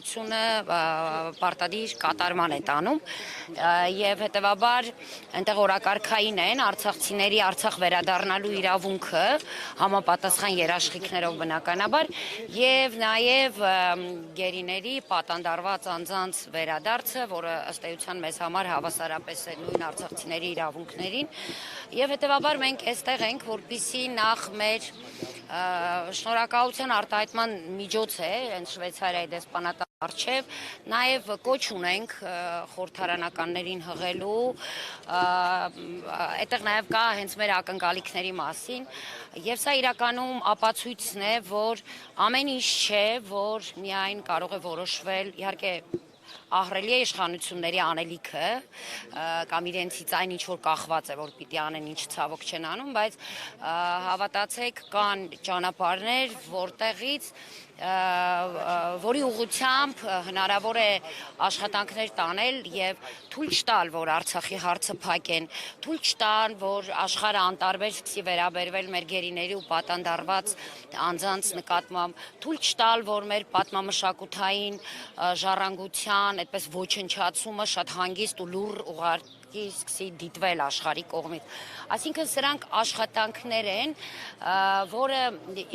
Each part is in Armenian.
իշխանությունը պարտադիր կատարման է տանում եւ հետեւաբար այնտեղ օրակարգային են արցախցիների Արցախ վերադառնալու իրավունքը համապատասխան երաշխիքներով բնականաբար եւ նաեւ գերիների պատանդարված անձանց վերադարձը, որը ըստ էության մեզ համար հավասարապես է նույն արցախցիների իրավունքներին եւ հետեւաբար մենք այստեղ ենք, որպեսզի նախ մեր շնորհակալության արտահայտման միջոց է հենց Շվեյցարիայի դեսպանատան առջև, նաև կոչ ունենք խորհրդարանականներին հղելու, այդտեղ նաև կա հենց մեր ակնկալիքների մասին, եւ սա իրականում ապացույցն է, որ ամեն ինչ չէ, որ միայն կարող է որոշվել, իհարկե ահռելի է իշխանությունների անելիքը կամ իրենցից այն ինչ որ կախված է, որ պիտի անեն, ինչ ցավոք չեն անում, բայց հավատացեք, կան ճանապարհներ, որտեղից որի ուղղությամբ հնարավոր է աշխատանքներ տանել եւ թույլ չտալ, որ Արցախի հարցը փակեն, թույլ չտալ, որ աշխարհը անտարբեր սկսի վերաբերվել մեր գերիների ու պատանդարված անձանց նկատմամբ, թույլ չտալ, որ մեր պատմամշակութային ժառանգության այդպես ոչնչացումը շատ հանգիստ ու լուռ ուղղակի սկսի դիտվել աշխարհի կողմից։ Այսինքն սրանք աշխատանքներ են, որը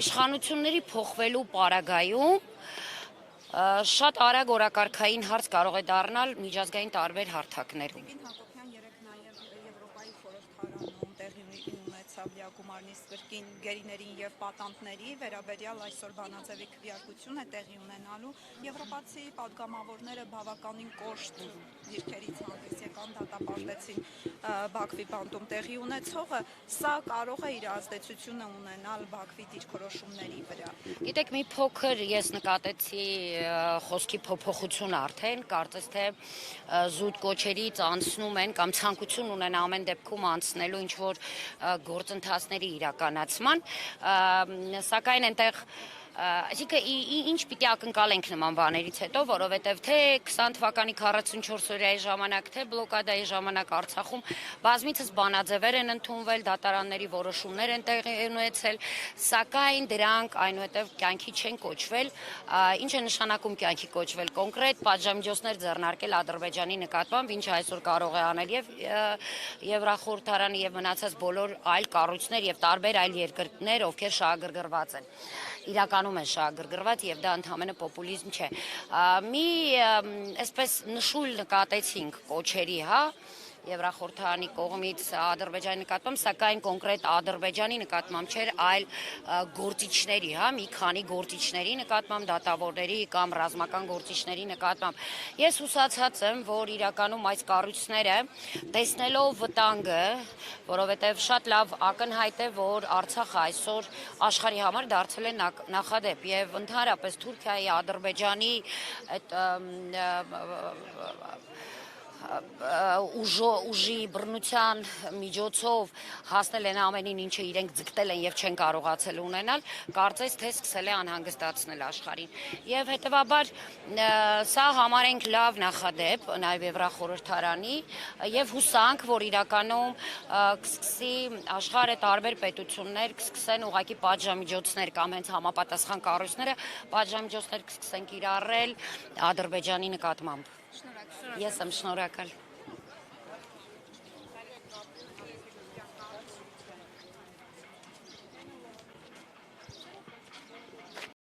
իշխանությունների փոխվելու պարագայում շատ արագ օրակարգային հարց կարող է դառնալ միջազգային տարբեր հարթակներում։ Գումարնի սկրկին գերիներին եւ պատանդների վերաբերյալ այսօր բանաձևի քվեարկություն է տեղի ունենալու եվրոպացի падգամավորները բավականին կոշտ դիրքերից հանդես եկան դատապարտեցին Բաքվի բանտում տեղի ունեցողը սա կարող է իր ազդեցությունը ունենալ Բաքվի դիրքորոշումների վրա։ Գիտեք, մի փոքր ես նկատեցի խոսքի փոփոխություն արդեն, կարծես թե զուտ կոչերից անցնում են կամ ցանկություն ունեն ամեն դեպքում անցնելու ինչ որ գործընթացների իրականացման, սակայն այնտեղ այսինքն ինչ պիտի ակնկալենք նման բաներից հետո, որովհետև թե 20 թվականի 44 օրյայի ժամանակ, թե բլոկադայի ժամանակ Արցախում բազմիցս բանաձևեր են ընդունվել, դատարանների որոշումներ են տեղի ունեցել, սակայն դրանք այնուհետև կյանքի չեն կոչվել, ինչ է նշանակում կյանքի կոչվել, կոնկրետ պատժամիջոցներ ձեռնարկել Ադրբեջանի նկատմամբ, ինչը այսօր կարող է անել եւ Եվրախորհրդարանը եւ մնացած բոլոր այլ կառույցներ եւ տարբեր այլ երկրներ, ովքեր շահագրգռված են։ Իրականում է շահագրգռված եւ դա ընդհանրապես պոպուլիզմ չէ։ Մի այսպես նշույլ նկատեցինք կոչերի, հա, Եվրախորհրդարանի կողմից Ադրբեջանի նկատմամբ, սակայն կոնկրետ Ադրբեջանի նկատմամբ չէր, այլ գործիչների, հա, մի քանի գործիչների նկատմամբ, դատավորների կամ ռազմական գործիչների նկատմամբ։ Ես հուսացած եմ, որ իրականում այս կառույցները տեսնելով վտանգը, որովհետև շատ լավ ակնհայտ է, որ Արցախը այսօր աշխարհի համար դարձել է նախադեպ եւ ընդհանրապես Թուրքիայի, Ադրբեջանի այդ ուժի բռնության միջոցով հասնել են ամենին, ինչը իրենք ձգտել են եւ չեն կարողացել ունենալ, կարծես թե սկսել է անհանգստացնել աշխարհին։ Եվ հետեւաբար սա համարենք լավ նախադեպ նաեւ Եվրախորհրդարանի եւ հուսանք, որ իրականում կսկսի աշխարհը տարբեր պետություններ կսկսեն ուղղակի պատժամիջոցներ կամ հենց համապատասխան կառույցները պատժամիջոցներ կսկսեն կիրառել Ադրբեջանի նկատմամբ։ Ես եմ շնորհակալ։